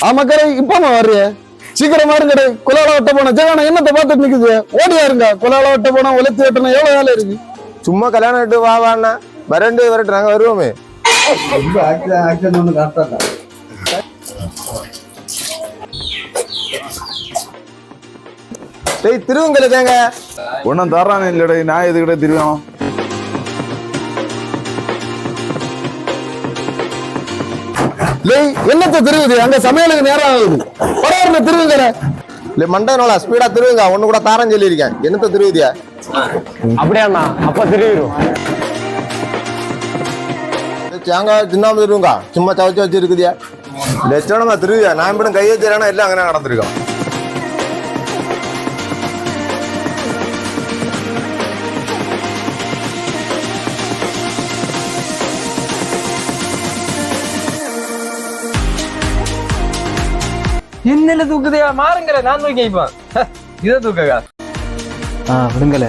ஆமாக்கரை இப்பமா வர்றிய சீக்கிரம் மாறுங்கடை குலால வெட்ட போன ஜெகான என்னத்தை பார்த்துட்டு நிக்குது ஓடியா இருங்க குலால வெட்ட போனா உலர்த்தி வெட்டணும் எவ்வளவு வேலை இருக்கு சும்மா கல்யாணம் விட்டு வா வாண்ணா வரட்டு நாங்க வருவோமே டேய் திருவங்கல தேங்க ஒன்னும் தர்றானே இல்லடா நான் எதுக்கிட்ட திருவேன் என்னத்தை திருவுது அங்க சமையலுக்கு நேரம் ஆகுது பரவாயில்ல திருவுங்கல இல்ல மண்டனோல ஸ்பீடா திருவுங்க ஒண்ணு கூட தாரம் சொல்லியிருக்கேன் என்னத்த திருவுதியா அப்படியாண்ணா அப்ப திருவிடும் தேங்காய் தின்னாம திருவுங்க சும்மா சவச்சு வச்சு இருக்குதியா லட்சணமா திருவியா நான் இப்படி கை வச்சுறேன்னா எல்லாம் அங்கே நடந்திருக்கோம் என்னல தூக்குதையா மாறுங்கல நான் தூக்கி வைப்பேன் இதை தூக்கா விடுங்கல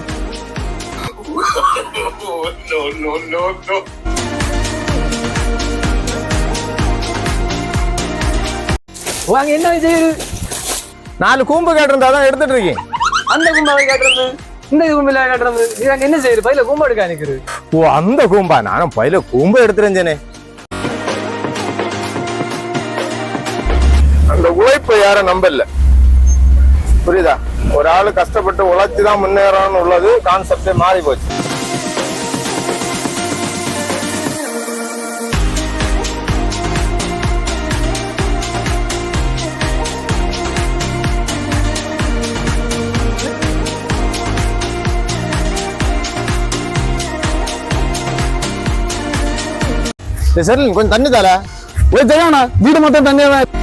வாங்க என்ன செய்யுது 4 கூம்பு கேட்டிருந்தாதான் எடுத்துட்டு இருக்கேன் அந்த கும்பாவை காட்டுறது இந்த கும்பில காட்டுறது இது என்ன செய்யுது பையில கும்பா எடுக்க நிக்கிறது ஓ அந்த கூம்பா நானும் பையில கூம்பு எடுத்துருந்தேனே அந்த உழைப்பை யாரும் நம்பல புரியுதா ஒரு ஆளு கஷ்டப்பட்டு உழைச்சுதான் முன்னேறான்னு உள்ளது கான்செப்டே மாறி போச்சு சரி கொஞ்சம் தண்ணி தர ஜெகானா வீடு மொத்தம் தண்ணியா தான்